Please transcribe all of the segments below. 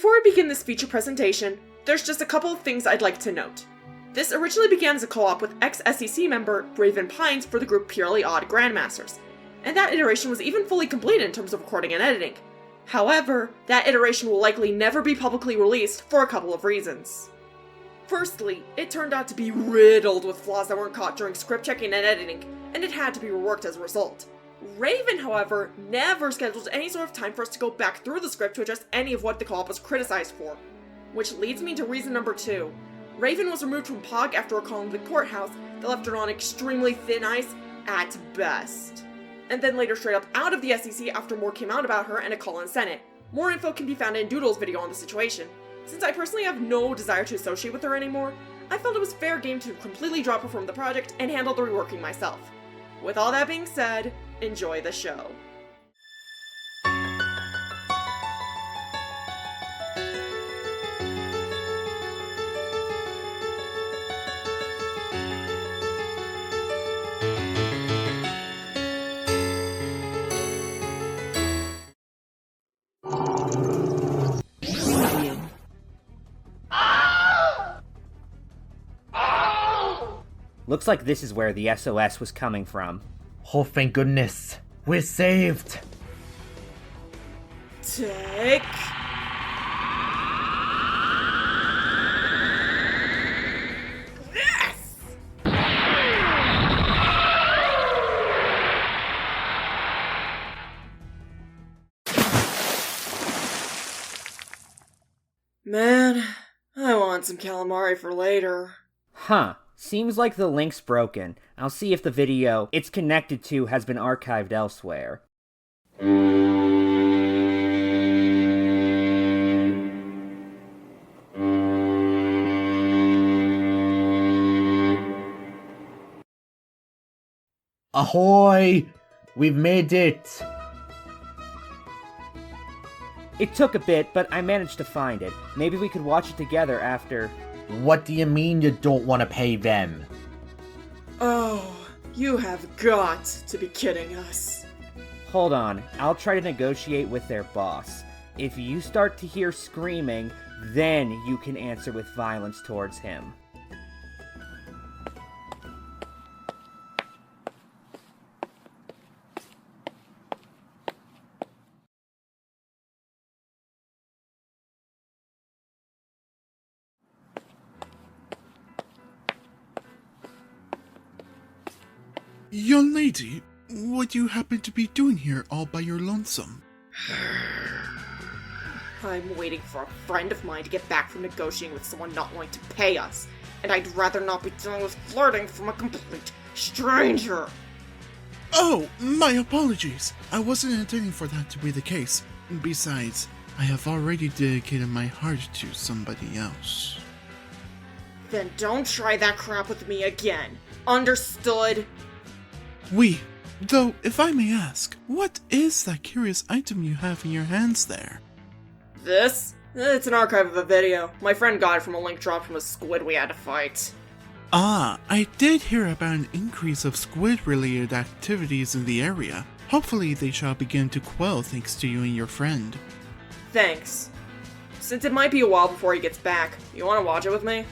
before we begin this feature presentation, there's just a couple of things I'd like to note. This originally began as a co-op with ex-SEC member Raven Pines for the group Purely Odd Grandmasters, and that iteration was even fully completed in terms of recording and editing. However, that iteration will likely never be publicly released for a couple of reasons. Firstly, it turned out to be riddled with flaws that weren't caught during script checking and editing, and it had to be reworked as a result. Raven, however, never scheduled any sort of time for us to go back through the script to address any of what the co-op was criticized for. Which leads me to reason number 2. Raven was removed from POG after a call in the courthouse that left her on extremely thin ice, at best. And then later straight up out of the SEC after more came out about her and a call in Senate. More info can be found in Doodle's video on the situation. Since I personally have no desire to associate with her anymore, I felt it was fair game to completely drop her from the project and handle the reworking myself. With all that being said, enjoy the show. Looks like this is where the SOS was coming from. Oh, thank goodness. We're saved. Take... this! Man, I want some calamari for later. Huh. Seems like the link's broken. I'll see if the video it's connected to has been archived elsewhere. Ahoy! We've made it! It took a bit, but I managed to find it. Maybe we could watch it together after... What do you mean you don't want to pay them? Oh, you have got to be kidding us. Hold on, I'll try to negotiate with their boss. If you start to hear screaming, then you can answer with violence towards him. Young lady, what do you happen to be doing here all by your lonesome? I'm waiting for a friend of mine to get back from negotiating with someone not wanting to pay us, and I'd rather not be dealing with flirting from a complete stranger. Oh, my apologies. I wasn't intending for that to be the case. Besides, I have already dedicated my heart to somebody else. Then don't try that crap with me again. Understood? Though, if I may ask, what is that curious item you have in your hands there? This? It's an archive of a video. My friend got it from a link dropped from a squid we had to fight. Ah, I did hear about an increase of squid-related activities in the area. Hopefully they shall begin to quell thanks to you and your friend. Thanks. Since it might be a while before he gets back, you wanna watch it with me?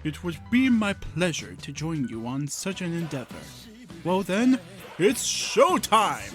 It would be my pleasure to join you on such an endeavor. Well then, it's showtime!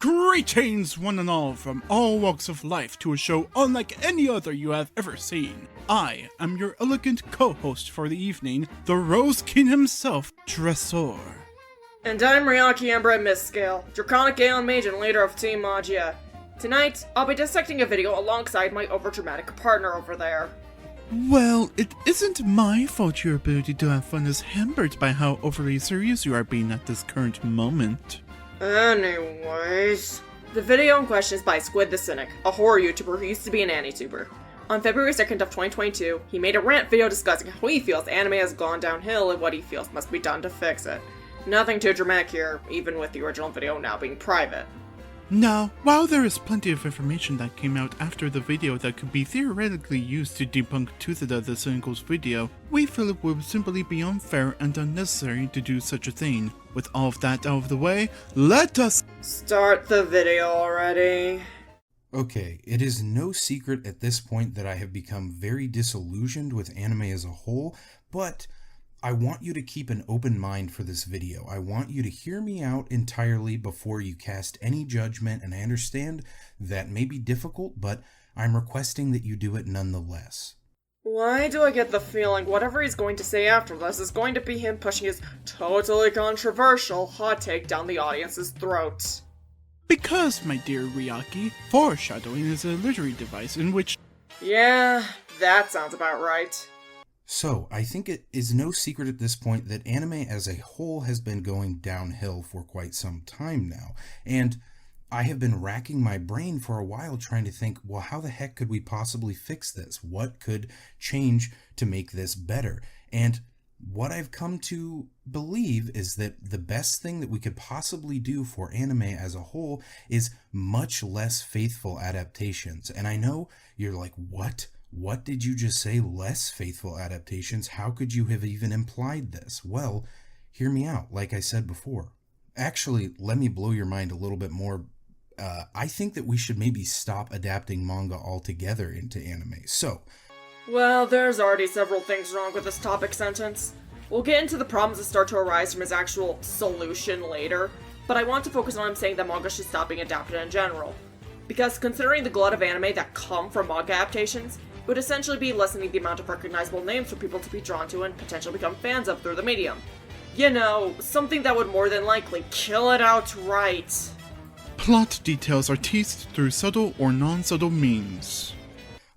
Greetings, one and all, from all walks of life to a show unlike any other you have ever seen. I am your elegant co-host for the evening, the Rose King himself, Tresor. And I'm Riaky Ambra Misscale, Draconic Aeon Mage and leader of Team Magia. Tonight, I'll be dissecting a video alongside my overdramatic partner over there. Well, it isn't my fault your ability to have fun is hampered by how overly serious you are being at this current moment. Anyways... The video in question is by SquidTheCynic, a horror YouTuber who used to be an anituber. On February 2nd of 2022, he made a rant video discussing how he feels anime has gone downhill and what he feels must be done to fix it. Nothing too dramatic here, even with the original video now being private. Now, while there is plenty of information that came out after the video that could be theoretically used to debunk the Cynical's video, we feel it would simply be unfair and unnecessary to do such a thing. With all of that out of the way, let us start the video already. Okay, it is no secret at this point that I have become very disillusioned with anime as a whole, but I want you to keep an open mind for this video. I want you to hear me out entirely before you cast any judgment, and I understand that may be difficult, but I'm requesting that you do it nonetheless. Why do I get the feeling whatever he's going to say after this is going to be him pushing his totally controversial hot take down the audience's throat? Because, my dear Riaky, foreshadowing is a literary device in which... Yeah, that sounds about right. So, I think it is no secret at this point that anime as a whole has been going downhill for quite some time now, and I have been racking my brain for a while trying to think, well, how the heck could we possibly fix this? What could change to make this better? And what I've come to believe is that the best thing that we could possibly do for anime as a whole is much less faithful adaptations. And I know you're like, what? What did you just say? Less faithful adaptations? How could you have even implied this? Well, hear me out, like I said before. Actually, let me blow your mind a little bit more. I think that we should maybe stop adapting manga altogether into anime. So, well, there's already several things wrong with this topic sentence. We'll get into the problems that start to arise from his actual solution later, but I want to focus on him saying that manga should stop being adapted in general. Because considering the glut of anime that come from manga adaptations, it would essentially be lessening the amount of recognizable names for people to be drawn to and potentially become fans of through the medium. You know, something that would more than likely kill it outright. Plot details are teased through subtle or non-subtle means.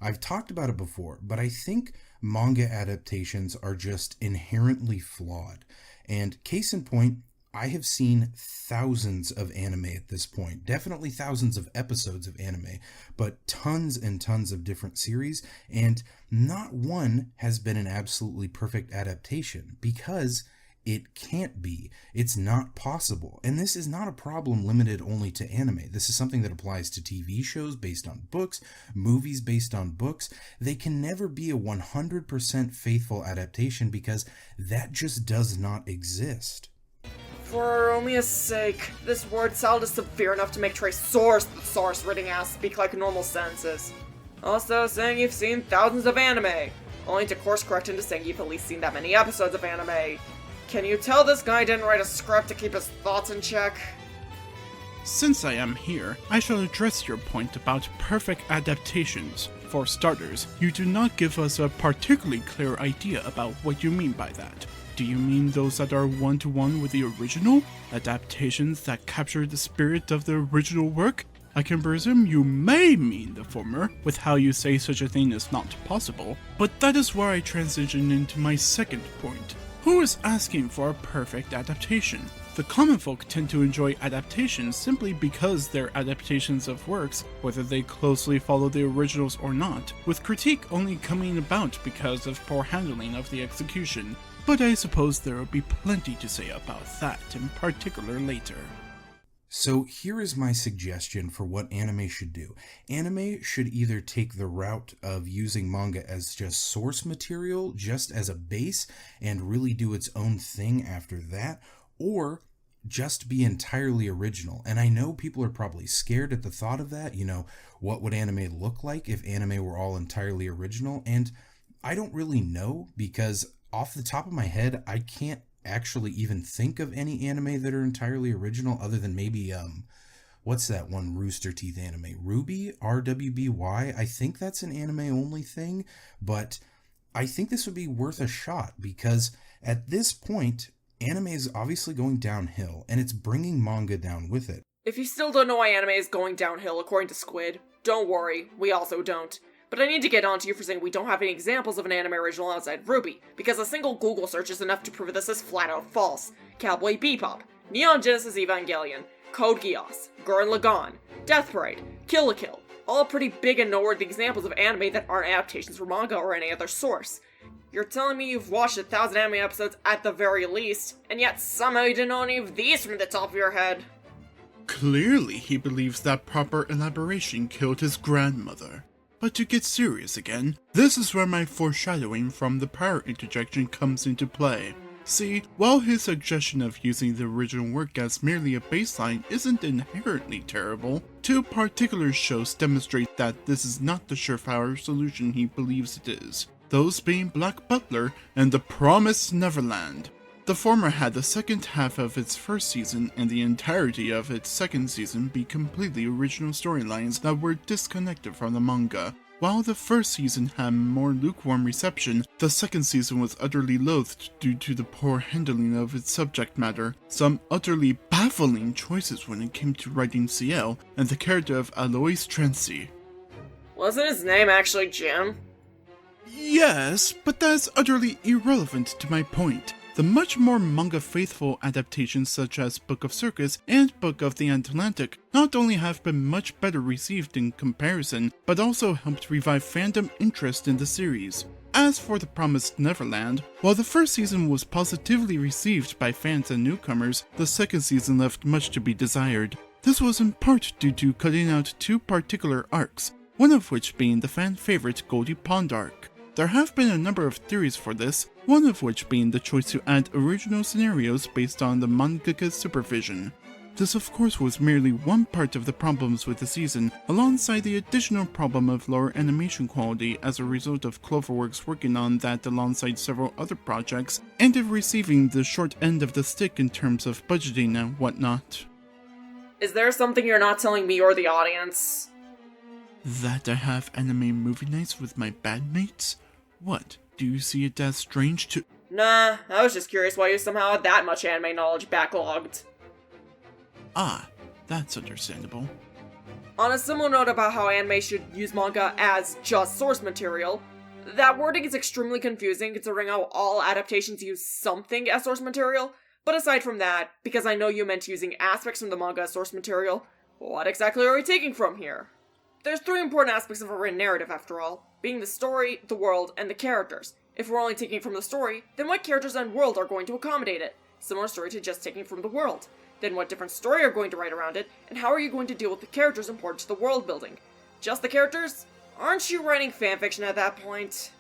I've talked about it before, but I think manga adaptations are just inherently flawed. And case in point, I have seen thousands of anime at this point, definitely thousands of episodes of anime, but tons and tons of different series, and not one has been an absolutely perfect adaptation, because it can't be. It's not possible. And this is not a problem limited only to anime. This is something that applies to TV shows based on books, movies based on books. They can never be a 100% faithful adaptation because that just does not exist. For Romeo's sake, this word salad is severe enough to make Tresor reading ass speak like normal sentences. Also, saying you've seen thousands of anime, only to course correct into saying you've at least seen that many episodes of anime. Can you tell this guy didn't write a script to keep his thoughts in check? Since I am here, I shall address your point about perfect adaptations. For starters, you do not give us a particularly clear idea about what you mean by that. Do you mean those that are one-to-one with the original? Adaptations that capture the spirit of the original work? I can presume you may mean the former, with how you say such a thing is not possible, but that is where I transition into my second point. Who is asking for a perfect adaptation? The common folk tend to enjoy adaptations simply because they're adaptations of works, whether they closely follow the originals or not, with critique only coming about because of poor handling of the execution. But I suppose there will be plenty to say about that in particular later. So here is my suggestion for what anime should do. Anime should either take the route of using manga as just source material, just as a base, and really do its own thing after that, or just be entirely original. And I know people are probably scared at the thought of that, what would anime look like if anime were all entirely original? And I don't really know, because off the top of my head, I can't actually even think of any anime that are entirely original other than maybe what's that one Rooster Teeth anime, Ruby, RWBY. I think that's an anime only thing, but I think this would be worth a shot because at this point anime is obviously going downhill and it's bringing manga down with it. If you still don't know why anime is going downhill according to Squid, don't worry, we also don't. But I need to get on to you for saying we don't have any examples of an anime original outside Ruby, because a single Google search is enough to prove this is flat out false. Cowboy Bebop, Neon Genesis Evangelion, Code Geass, Gurren Lagann, Death Parade, Kill la Kill, all pretty big and noteworthy examples of anime that aren't adaptations from manga or any other source. You're telling me you've watched 1,000 anime episodes at the very least, and yet somehow you didn't know any of these from the top of your head. Clearly, he believes that proper elaboration killed his grandmother. But to get serious again, this is where my foreshadowing from the prior interjection comes into play. See, while his suggestion of using the original work as merely a baseline isn't inherently terrible, two particular shows demonstrate that this is not the surefire solution he believes it is. Those being Black Butler and The Promised Neverland. The former had the second half of its first season and the entirety of its second season be completely original storylines that were disconnected from the manga. While the first season had more lukewarm reception, the second season was utterly loathed due to the poor handling of its subject matter, some utterly baffling choices when it came to writing CL, and the character of Alois Trency. Wasn't his name actually Jim? Yes, but that's utterly irrelevant to my point. The much more manga-faithful adaptations such as Book of Circus and Book of the Atlantic not only have been much better received in comparison, but also helped revive fandom interest in the series. As for The Promised Neverland, while the first season was positively received by fans and newcomers, the second season left much to be desired. This was in part due to cutting out two particular arcs, one of which being the fan-favorite Goldie Pond arc. There have been a number of theories for this, one of which being the choice to add original scenarios based on the mangaka's supervision. This of course was merely one part of the problems with the season, alongside the additional problem of lower animation quality as a result of Cloverworks working on that alongside several other projects, and of receiving the short end of the stick in terms of budgeting and whatnot. Is there something you're not telling me or the audience? That I have anime movie nights with my bandmates? What, do you see it as strange to— Nah, I was just curious why you somehow had that much anime knowledge backlogged. Ah, that's understandable. On a similar note about how anime should use manga as just source material, that wording is extremely confusing considering how all adaptations use something as source material, but aside from that, because I know you meant using aspects from the manga as source material, what exactly are we taking from here? There's three important aspects of a written narrative after all, being the story, the world, and the characters. If we're only taking from the story, then what characters and world are going to accommodate it? Similar story to just taking from the world. Then what different story are going to write around it, and how are you going to deal with the characters important to the world building? Just the characters? Aren't you writing fanfiction at that point?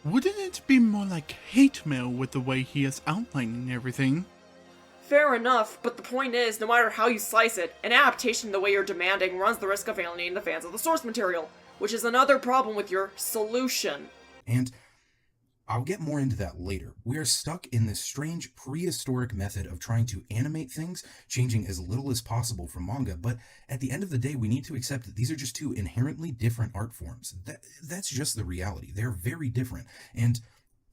Wouldn't it be more like hate mail with the way he is outlining everything? Fair enough, but the point is, no matter how you slice it, an adaptation the way you're demanding runs the risk of alienating the fans of the source material, which is another problem with your solution. And I'll get more into that later. We are stuck in this strange prehistoric method of trying to animate things, changing as little as possible from manga, but at the end of the day, we need to accept that these are just two inherently different art forms. That's just the reality. They're very different, and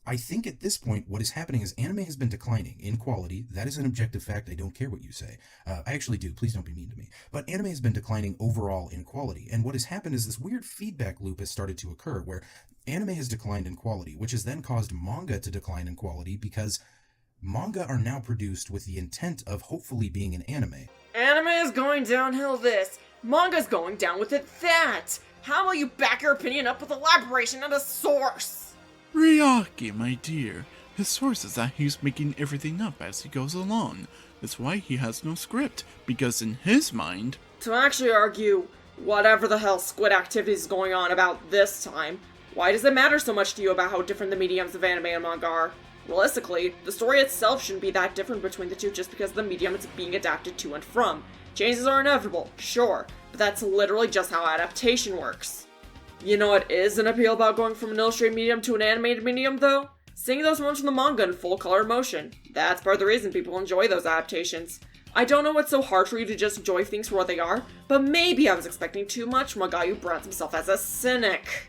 I think at this point, what is happening is anime has been declining in quality. That is an objective fact. I don't care what you say. I actually do. Please don't be mean to me. But anime has been declining overall in quality. And what has happened is this weird feedback loop has started to occur where anime has declined in quality, which has then caused manga to decline in quality because manga are now produced with the intent of hopefully being an anime. Anime is going downhill this. Manga's going down with it that. How will you back your opinion up with elaboration and a source? Riaky, my dear. His source is that he's making everything up as he goes along. That's why he has no script, because in his mind— To actually argue whatever the hell squid activity is going on about this time, why does it matter so much to you about how different the mediums of anime and manga are? Realistically, the story itself shouldn't be that different between the two just because the medium it's being adapted to and from. Changes are inevitable, sure, but that's literally just how adaptation works. You know what is an appeal about going from an illustrated medium to an animated medium, though? Seeing those ones from the manga in full color motion. That's part of the reason people enjoy those adaptations. I don't know what's so hard for you to just enjoy things for what they are, but maybe I was expecting too much from a guy who brands himself as a cynic.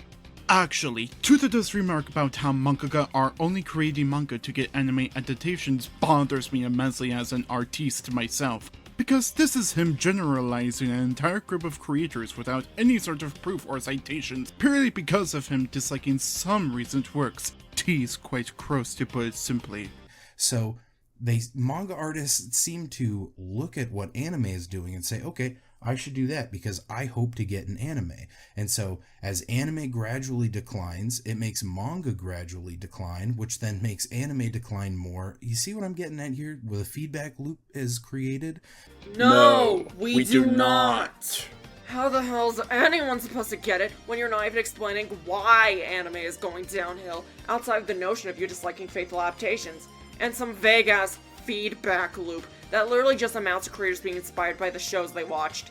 Actually, Tutada's remark about how mangaka are only creating manga to get anime adaptations bothers me immensely as an artiste myself. Because this is him generalizing an entire group of creators without any sort of proof or citations, purely because of him disliking some recent works. T's quite gross, to put it simply. So, manga artists seem to look at what anime is doing and say, okay, I should do that because I hope to get an anime. And so as anime gradually declines, it makes manga gradually decline, which then makes anime decline more. You see what I'm getting at here? Where the feedback loop is created? No, we do not. How the hell is anyone supposed to get it when you're not even explaining why anime is going downhill outside of the notion of you disliking faithful adaptations and some vague-ass feedback loop that literally just amounts to creators being inspired by the shows they watched?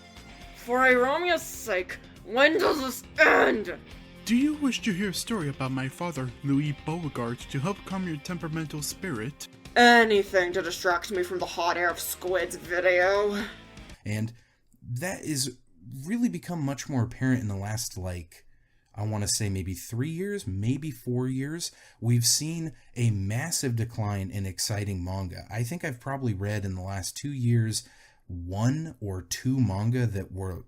For Iromia's sake, when does this end? Do you wish to hear a story about my father, Louis Beauregard, to help calm your temperamental spirit? Anything to distract me from the hot air of Squid's video. And that is really become much more apparent in the last, I want to say maybe 3 years, maybe 4 years. We've seen a massive decline in exciting manga. I think I've probably read in the last 2 years 1 or 2 manga that were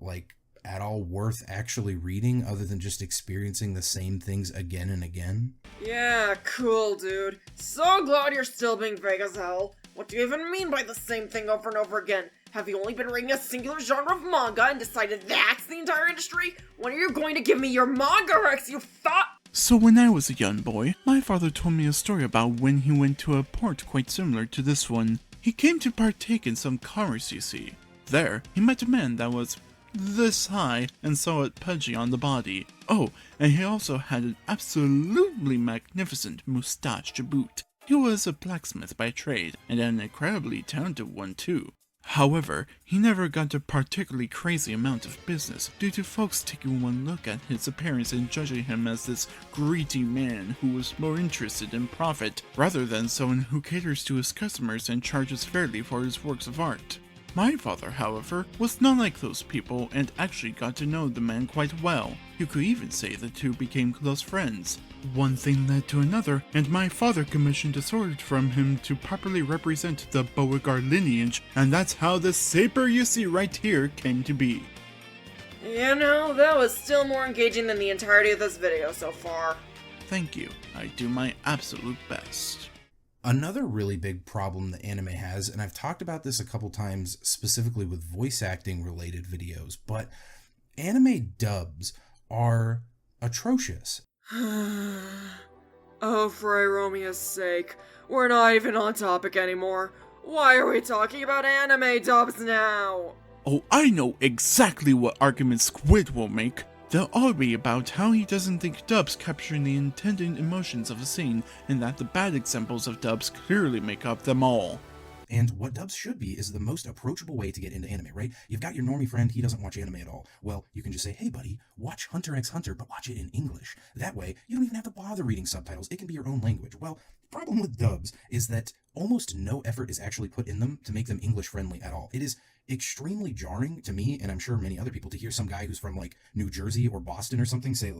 at all worth actually reading other than just experiencing the same things again and again. Yeah, cool, dude. So glad you're still being vague as hell. What do you even mean by the same thing over and over again? Have you only been reading a singular genre of manga and decided that's the entire industry? When are you going to give me your manga Rex, you thought? So when I was a young boy, my father told me a story about when he went to a port quite similar to this one. He came to partake in some commerce, you see. There, he met a man that was this high and somewhat pudgy on the body. Oh, and he also had an absolutely magnificent moustache to boot. He was a blacksmith by trade, and an incredibly talented one too. However, he never got a particularly crazy amount of business due to folks taking one look at his appearance and judging him as this greedy man who was more interested in profit rather than someone who caters to his customers and charges fairly for his works of art. My father, however, was not like those people and actually got to know the man quite well. You could even say the two became close friends. One thing led to another, and my father commissioned a sword from him to properly represent the Beauregard lineage, and that's how the saber you see right here came to be. You know, that was still more engaging than the entirety of this video so far. Thank you. I do my absolute best. Another really big problem that anime has, and I've talked about this a couple times specifically with voice acting related videos, but anime dubs are atrocious. Oh, for Iromia's sake, we're not even on topic anymore. Why are we talking about anime dubs now? Oh, I know exactly what argument Squid will make. They'll all be about how he doesn't think dubs capture the intended emotions of a scene, and that the bad examples of dubs clearly make up them all. And what dubs should be is the most approachable way to get into anime, right? You've got your normie friend, he doesn't watch anime at all. Well, you can just say, hey buddy, watch Hunter x Hunter, but watch it in English. That way, you don't even have to bother reading subtitles, it can be your own language. Well, the problem with dubs is that almost no effort is actually put in them to make them English friendly at all. It is extremely jarring to me, and I'm sure many other people, to hear some guy who's from New Jersey or Boston or something say,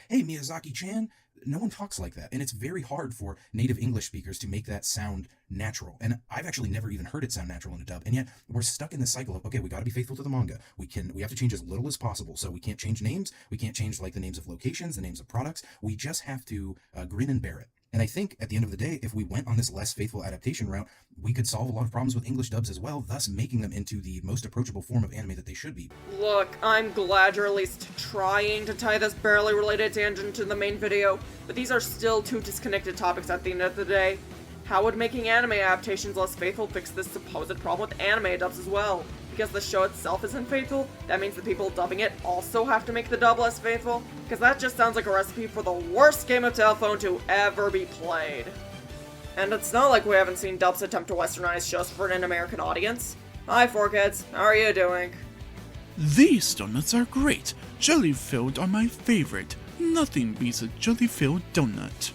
hey Miyazaki-chan. No one talks like that, and it's very hard for native English speakers to make that sound natural. And I've actually never even heard it sound natural in a dub, and yet we're stuck in this cycle of, okay, we gotta be faithful to the manga. We have to change as little as possible, so we can't change names, we can't change the names of locations, the names of products, we just have to grin and bear it. And I think at the end of the day, if we went on this less faithful adaptation route, we could solve a lot of problems with English dubs as well, thus making them into the most approachable form of anime that they should be. Look, I'm glad you're at least trying to tie this barely related tangent to the main video, but these are still two disconnected topics at the end of the day. How would making anime adaptations less faithful fix this supposed problem with anime dubs as well? Because the show itself isn't faithful, that means the people dubbing it also have to make the dub less faithful? Because that just sounds like a recipe for the worst game of telephone to ever be played. And it's not like we haven't seen dubs attempt to westernize shows for an American audience. Hi, 4Kids, how are you doing? These donuts are great. Jelly-filled are my favorite. Nothing beats a jelly-filled donut.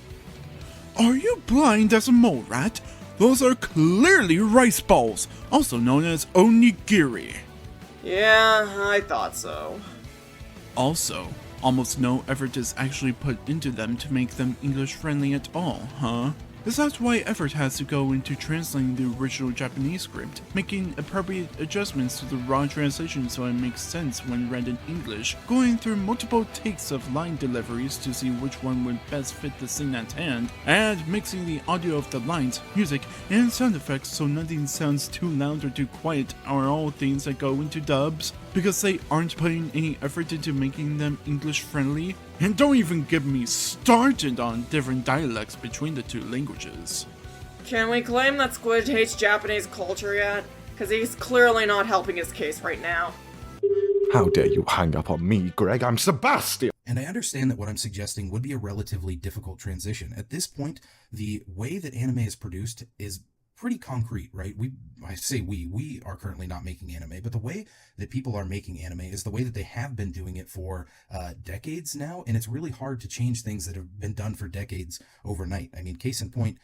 Are you blind as a mole rat? Those are clearly rice balls, also known as onigiri. Yeah, I thought so. Also, almost no effort is actually put into them to make them English-friendly at all, huh? Is that why effort has to go into translating the original Japanese script, making appropriate adjustments to the raw translation so it makes sense when read in English, going through multiple takes of line deliveries to see which one would best fit the scene at hand, and mixing the audio of the lines, music, and sound effects so nothing sounds too loud or too quiet are all things that go into dubs? because they aren't putting any effort into making them English friendly? And don't even get me started on different dialects between the two languages. Can we claim that Squid hates Japanese culture yet? Because he's clearly not helping his case right now. How dare you hang up on me, Greg? I'm Sebastian! And I understand that what I'm suggesting would be a relatively difficult transition. At this point, the way that anime is produced is pretty concrete, right? We are currently not making anime, but the way that people are making anime is the way that they have been doing it for decades now, and it's really hard to change things that have been done for decades overnight. I mean, case in point,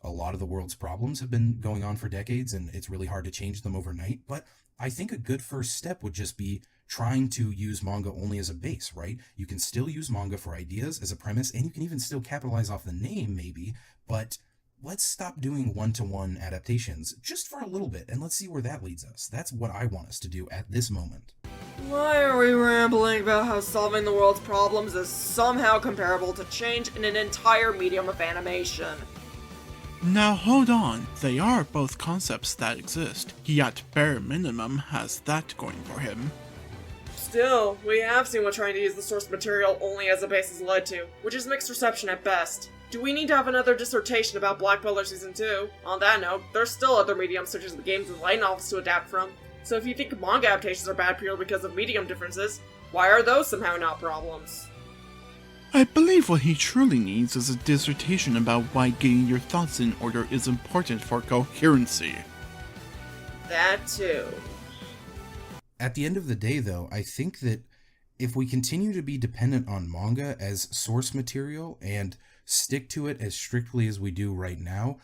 a lot of the world's problems have been going on for decades, and it's really hard to change them overnight, but I think a good first step would just be trying to use manga only as a base, right? You can still use manga for ideas as a premise, and you can even still capitalize off the name, maybe, but let's stop doing one-to-one adaptations just for a little bit, and let's see where that leads us. That's what I want us to do at this moment. Why are we rambling about how solving the world's problems is somehow comparable to change in an entire medium of animation? Now hold on, they are both concepts that exist, yet bare minimum has that going for him. Still, we have seen what trying to use the source material only as a base has led to, which is mixed reception at best. Do we need to have another dissertation about Black Butler Season 2? On that note, there's still other mediums such as the games and light novels to adapt from, so if you think manga adaptations are bad purely because of medium differences, why are those somehow not problems? I believe what he truly needs is a dissertation about why getting your thoughts in order is important for coherency. That too. At the end of the day, though, I think that if we continue to be dependent on manga as source material and stick to it as strictly as we do right now,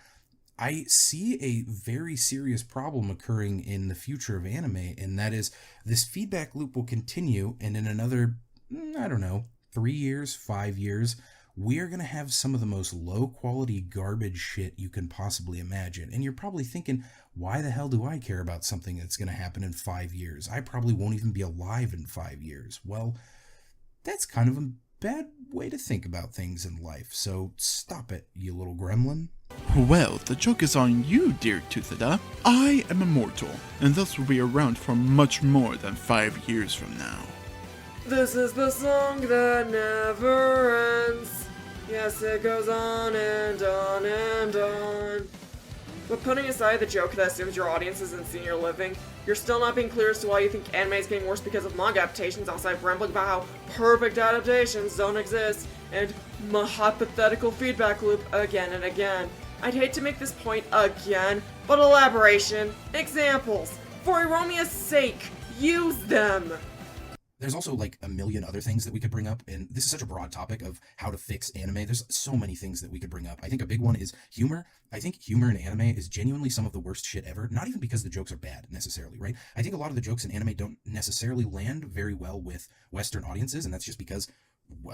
I see a very serious problem occurring in the future of anime, and that is this feedback loop will continue, and in another, 3 years, 5 years, we're going to have some of the most low-quality garbage shit you can possibly imagine. And you're probably thinking, why the hell do I care about something that's going to happen in 5 years? I probably won't even be alive in 5 years. Well, that's kind of a bad way to think about things in life, so stop it, you little gremlin. Well, the joke is on you, dear Tuthida. I am immortal, and thus will be around for much more than 5 years from now. This is the song that never ends. Yes, it goes on and on and on. But putting aside the joke that assumes your audience is in senior living, you're still not being clear as to why you think anime is getting worse because of manga adaptations outside of rambling about how perfect adaptations don't exist, and my hypothetical feedback loop again and again. I'd hate to make this point again, but elaboration, examples, for Eromia's sake, use them! There's also like a million other things that we could bring up, and this is such a broad topic of how to fix anime. There's so many things that we could bring up. I think a big one is humor. I think humor in anime is genuinely some of the worst shit ever, not even because the jokes are bad necessarily, right? I think a lot of the jokes in anime don't necessarily land very well with Western audiences, and that's just because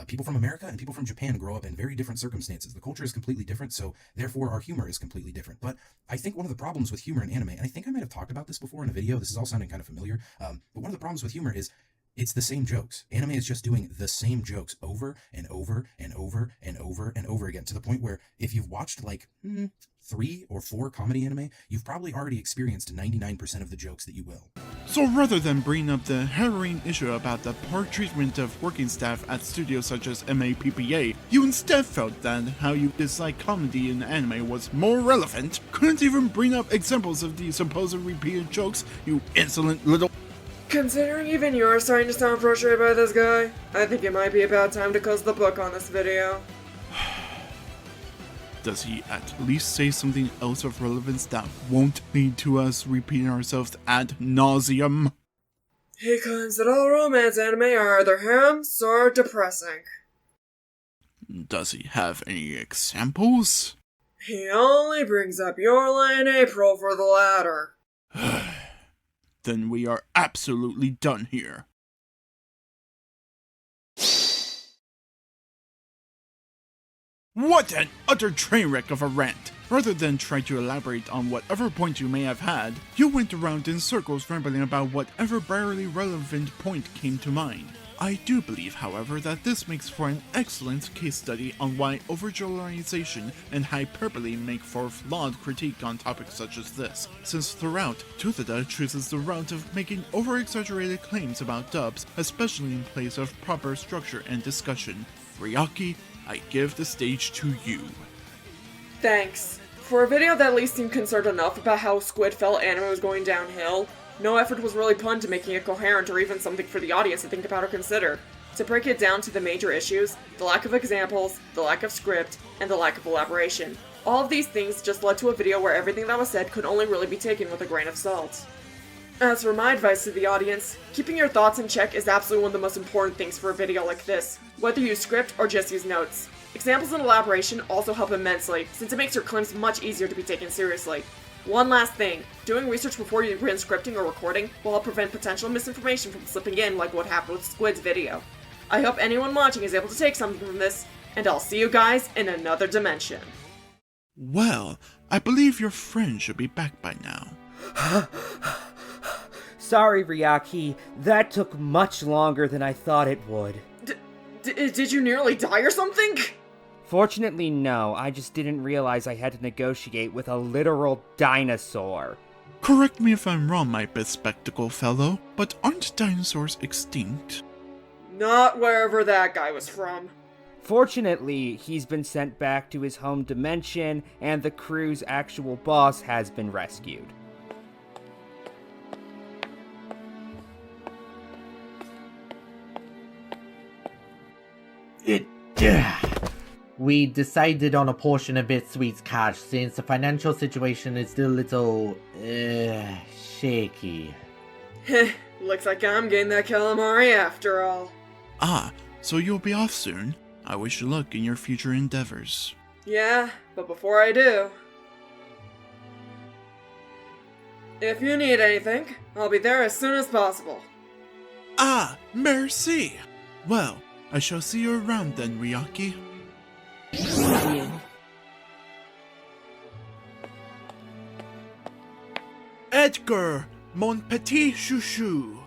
people from America and people from Japan grow up in very different circumstances. The culture is completely different, so therefore our humor is completely different. But I think one of the problems with humor in anime, and I think I might have talked about this before in a video, this is all sounding kind of familiar, but one of the problems with humor is it's the same jokes. Anime is just doing the same jokes over and over and over and over and over again, to the point where if you've watched like 3 or 4 comedy anime, you've probably already experienced 99% of the jokes that you will. So rather than bring up the harrowing issue about the poor treatment of working staff at studios such as MAPPA, you instead felt that how you dislike comedy in anime was more relevant. Couldn't even bring up examples of the supposed repeated jokes, you insolent little... Considering even you're starting to sound frustrated by this guy, I think it might be about time to close the book on this video. Does he at least say something else of relevance that won't lead to us repeating ourselves ad nauseum? He claims that all romance anime are either harems or depressing. Does he have any examples? He only brings up Your Lie in April for the latter. Then we are absolutely done here. What an utter train wreck of a rant! Rather than try to elaborate on whatever point you may have had, you went around in circles rambling about whatever barely relevant point came to mind. I do believe, however, that this makes for an excellent case study on why overgeneralization and hyperbole make for flawed critique on topics such as this, since throughout, Tuthida chooses the route of making over-exaggerated claims about dubs, especially in place of proper structure and discussion. Riaky, I give the stage to you. Thanks. For a video that at least seemed concerned enough about how Squid felt anime was going downhill, no effort was really put into making it coherent or even something for the audience to think about or consider. To break it down to the major issues, the lack of examples, the lack of script, and the lack of elaboration. All of these things just led to a video where everything that was said could only really be taken with a grain of salt. As for my advice to the audience, keeping your thoughts in check is absolutely one of the most important things for a video like this, whether you use script or just use notes. Examples and elaboration also help immensely, since it makes your claims much easier to be taken seriously. One last thing, doing research before you begin scripting or recording will help prevent potential misinformation from slipping in like what happened with Squid's video. I hope anyone watching is able to take something from this, and I'll see you guys in another dimension. Well, I believe your friend should be back by now. Sorry, Riaky. That took much longer than I thought it would. Did you nearly die or something? Fortunately, no. I just didn't realize I had to negotiate with a literal dinosaur. Correct me if I'm wrong, my bespectacled fellow, but aren't dinosaurs extinct? Not wherever that guy was from. Fortunately, he's been sent back to his home dimension, and the crew's actual boss has been rescued. We decided on a portion of Bitsuite's cash since the financial situation is still a little, shaky. Heh, looks like I'm getting that calamari after all. Ah, so you'll be off soon. I wish you luck in your future endeavors. Yeah, but before I do... if you need anything, I'll be there as soon as possible. Ah, merci! Well, I shall see you around then, Riaky. Edgar, mon petit chouchou.